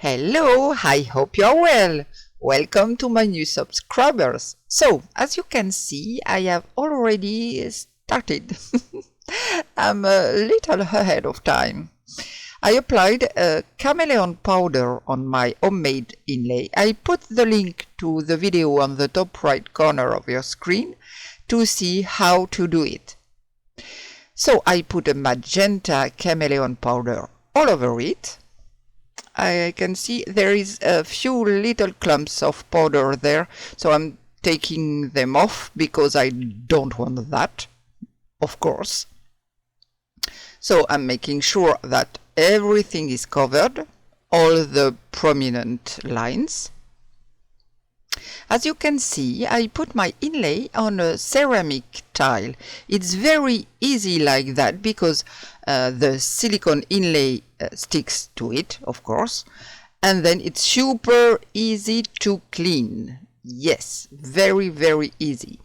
Hello, I hope you're well. Welcome to my new subscribers. So, as you can see, I have already started. I'm a little ahead of time. I applied a chameleon powder on my homemade inlay. I put the link to the video on the top right corner of your screen to see how to do it. So I put a magenta chameleon powder all over it. I can see there is a few little clumps of powder there, so I'm taking them off because I don't want that, of course. So I'm making sure that everything is covered, all the prominent lines. As you can see, I put my inlay on a ceramic tile. It's very easy like that because the silicone inlay sticks to it, of course, and then it's super easy to clean. Yes, very, very easy.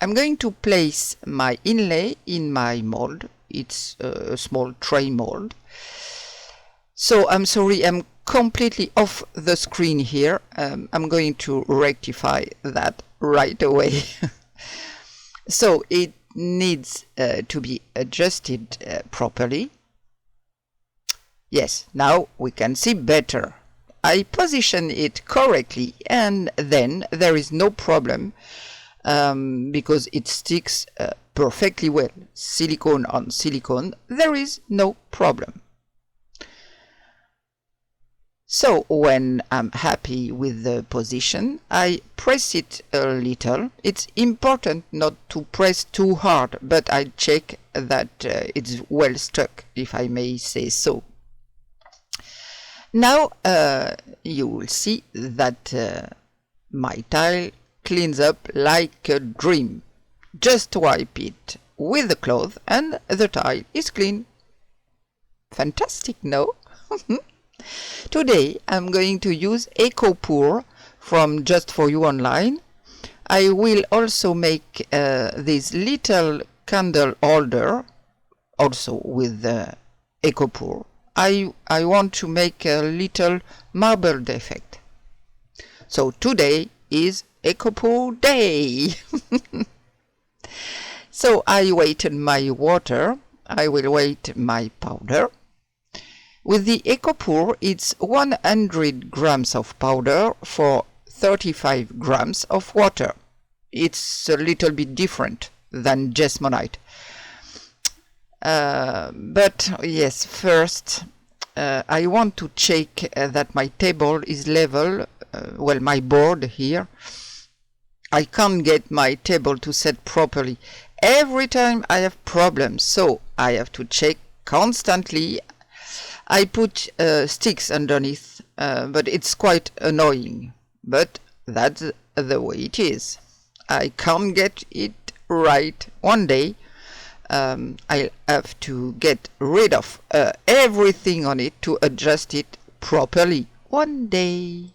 I'm going to place my inlay in my mold. It's a small tray mold. So I'm sorry, I'm completely off the screen here. I'm going to rectify that right away. So it needs to be adjusted properly. Yes, now we can see better. I position it correctly and then there is no problem because it sticks perfectly well. Silicone on silicone, there is no problem. So when I'm happy with the position, I press it a little. It's important not to press too hard, but I check that it's well stuck, if I may say so. Now you will see that my tile cleans up like a dream. Just wipe it with the cloth and the tile is clean. Fantastic, no? Today I'm going to use EcoPour from Just For You Online. I will also make this little candle holder also with EcoPour. I want to make a little marbled effect. So today is EcoPour day. So I weighted my water. I will weight my powder. With the EcoPour, it's 100 grams of powder for 35 grams of water. It's a little bit different than Jesmonite. But yes, first I want to check that my table is level. Well, my board here. I can't get my table to set properly. Every time I have problems, so I have to check constantly. I put sticks underneath, but it's quite annoying. But that's the way it is. I can't get it right. One day I'll have to get rid of everything on it to adjust it properly. One day.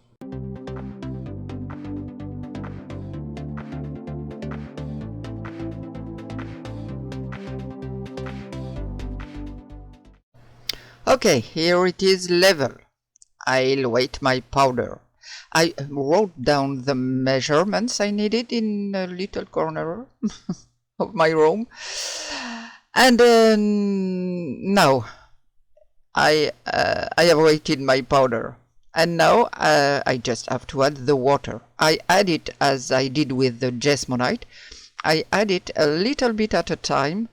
Okay, here it is level. I'll weight my powder. I wrote down the measurements I needed in a little corner of my room. And now I have weighted my powder. And now I just have to add the water. I add it as I did with the Jesmonite. I add it a little bit at a time.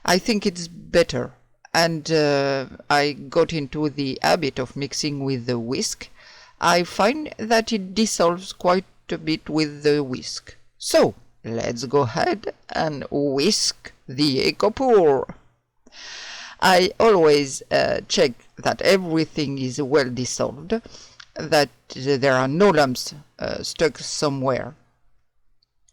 I think it's better. And I got into the habit of mixing with the whisk. I find that it dissolves quite a bit with the whisk. So let's go ahead and whisk the EcoPour. I always check that everything is well dissolved, that there are no lumps stuck somewhere.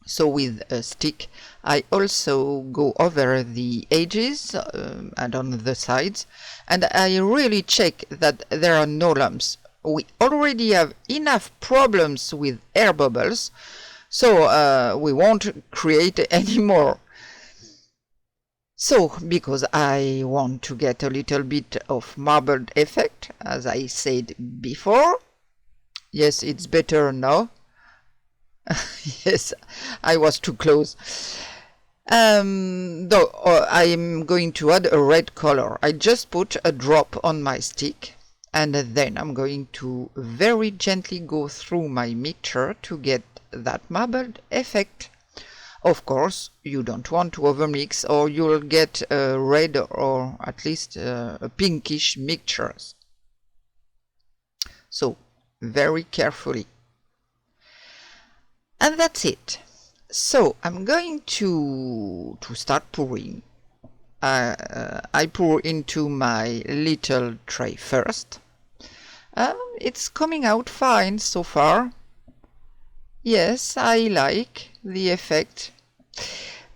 So with a stick, I also go over the edges and on the sides, and I really check that there are no lumps. We already have enough problems with air bubbles, so we won't create any more. So, because I want to get a little bit of marbled effect, as I said before. Yes, it's better now. Yes, I was too close. Though I'm going to add a red color. I just put a drop on my stick, and then I'm going to very gently go through my mixture to get that marbled effect. Of course, you don't want to overmix or you'll get a red or at least a pinkish mixtures. So, very carefully. And that's it. So, I'm going to start pouring. I pour into my little tray first. It's coming out fine so far. Yes, I like the effect.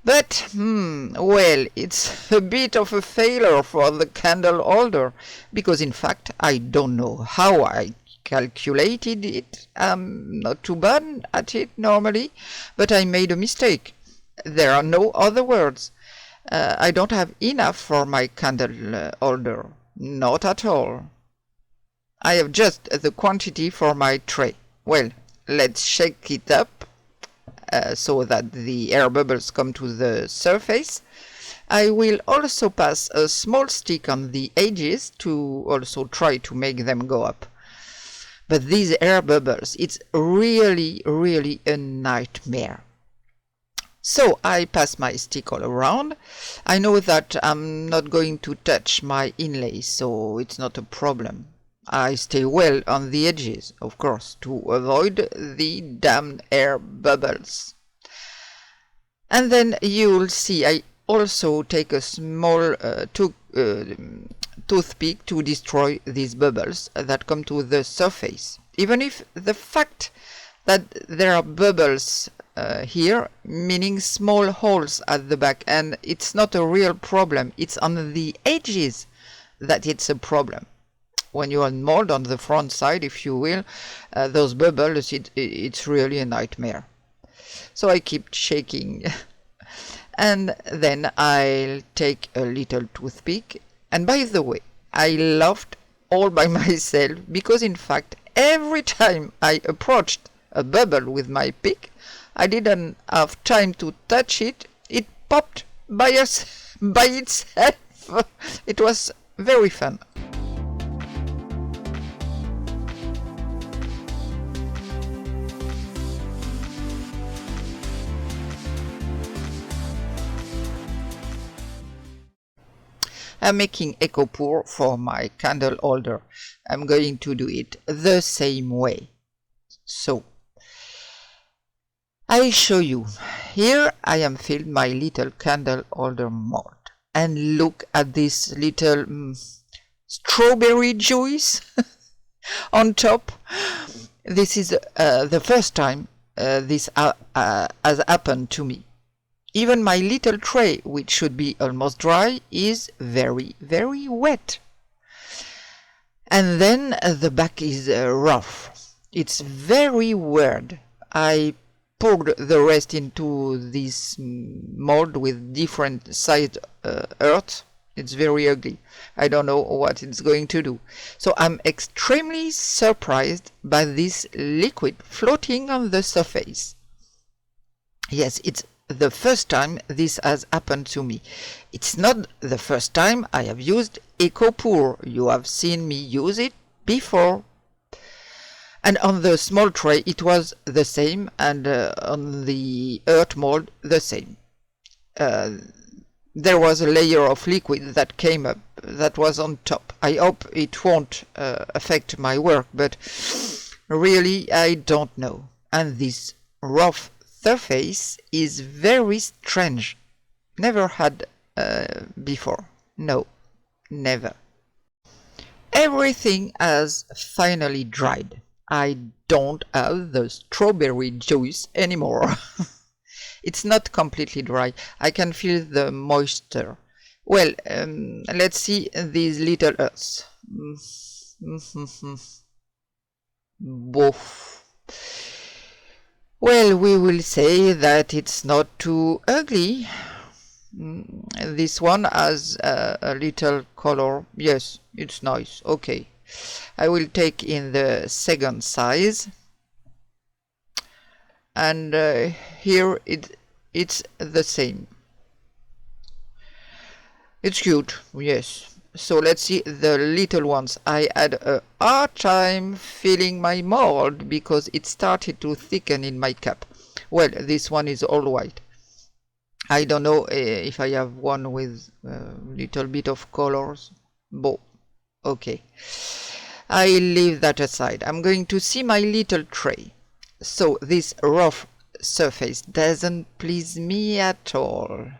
But, well, it's a bit of a failure for the candle holder, because in fact I don't know how I calculated it. I'm not too bad at it normally, but I made a mistake. There are no other words. I don't have enough for my candle holder. Not at all. I have just the quantity for my tray. Well, let's shake it up so that the air bubbles come to the surface. I will also pass a small stick on the edges to also try to make them go up. But these air bubbles, it's really, really a nightmare. So I pass my stick all around. I know that I'm not going to touch my inlay, so it's not a problem. I stay well on the edges, of course, to avoid the damned air bubbles. And then you'll see I also take a small toothpick to destroy these bubbles that come to the surface. Even if the fact that there are bubbles here, meaning small holes at the back, and it's not a real problem, it's on the edges that it's a problem. When you unmold on the front side, if you will, those bubbles, it's really a nightmare. So I keep shaking. And then I'll take a little toothpick. And by the way, I laughed all by myself because in fact, every time I approached a bubble with my pick, I didn't have time to touch it. It popped by itself. It was very fun. I'm making eco pour for my candle holder. I'm going to do it the same way. So, I show you. Here I am filled my little candle holder mold. And look at this little strawberry juice on top. This is the first time this has happened to me. Even my little tray, which should be almost dry, is very, very wet. And then the back is rough. It's very weird. I poured the rest into this mold with different sized earth. It's very ugly. I don't know what it's going to do. So I'm extremely surprised by this liquid floating on the surface. Yes, it's the first time this has happened to me. It's not the first time I have used Eco Pour. You have seen me use it before. And on the small tray it was the same, and on the earth mold the same. There was a layer of liquid that came up that was on top. I hope it won't affect my work, but really I don't know. And this rough surface is very strange. Never had before. No, never. Everything has finally dried. I don't have the strawberry juice anymore. It's not completely dry. I can feel the moisture. Well, let's see these little earths. Boof. Well, we will say that it's not too ugly. This one has a little color. Yes, it's nice. Okay, I will take in the second size, and here it's the same. It's cute, yes. So let's see the little ones. I had a hard time filling my mold because it started to thicken in my cup. Well, this one is all white. I don't know if I have one with a little bit of colors. But okay. I leave that aside. I'm going to see my little tray. So this rough surface doesn't please me at all.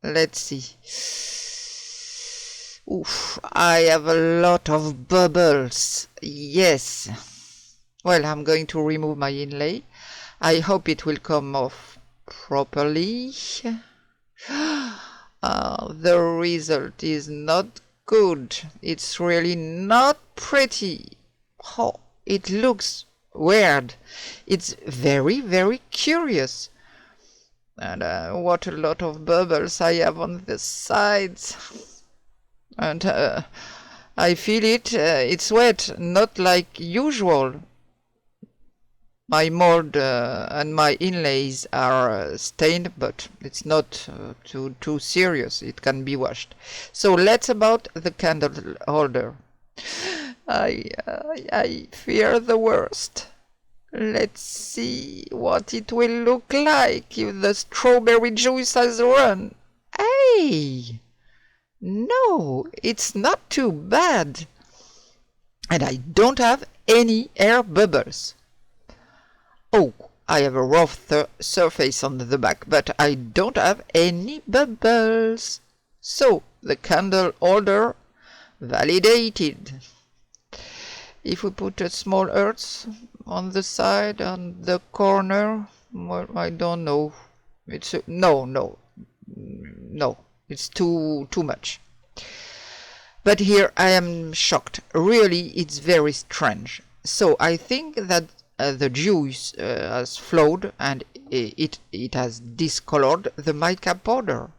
Let's see. Oof, I have a lot of bubbles. Yes. Well, I'm going to remove my inlay. I hope it will come off properly. The result is not good. It's really not pretty. Oh, it looks weird. It's very, very curious. And what a lot of bubbles I have on the sides. And I feel it, it's wet, not like usual. My mold and my inlays are stained, but it's not too serious. It can be washed. So let's about the candle holder. I fear the worst. Let's see what it will look like if the strawberry juice has run. Hey! No, it's not too bad. And I don't have any air bubbles. Oh, I have a rough surface on the back, but I don't have any bubbles. So, the candle holder validated. If we put a small earth on the side, on the corner, well, I don't know. It's no. It's too much. But here I am shocked. Really, it's very strange. So I think that the juice has flowed and it has discolored the mica powder.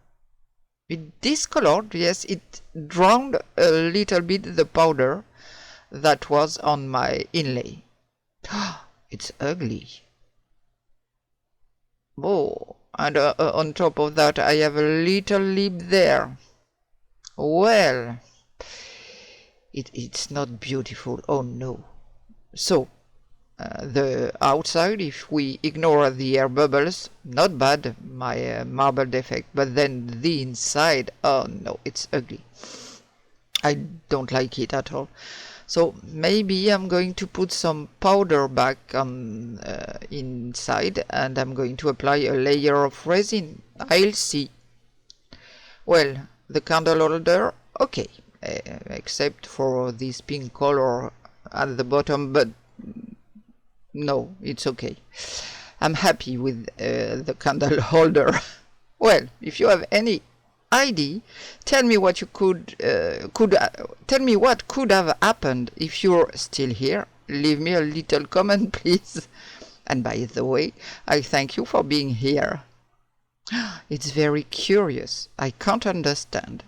It discolored, yes, it drowned a little bit the powder that was on my inlay. It's ugly. Oh, and on top of that I have a little lip there. Well, it's not beautiful. Oh no. So the outside, if we ignore the air bubbles, not bad, my marble defect, but then the inside, oh no, it's ugly. I don't like it at all. So maybe I'm going to put some powder back on inside, and I'm going to apply a layer of resin. I'll see. Well, the candle holder, okay, except for this pink color at the bottom, but no, it's okay. I'm happy with the candle holder. Well, if you have any idea, tell me what you tell me what could have happened. If you're still here, leave me a little comment, please. And by the way, I thank you for being here. It's very curious. I can't understand.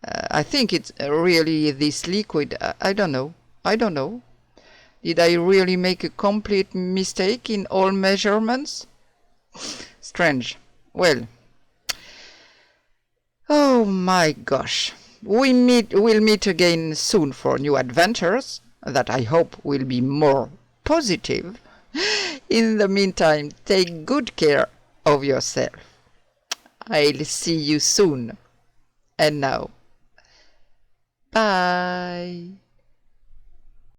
I think it's really this liquid. I don't know. Did I really make a complete mistake in all measurements? Strange. Well, oh my gosh. We'll meet again soon for new adventures that I hope will be more positive. In the meantime, take good care of yourself. I'll see you soon. And now, bye.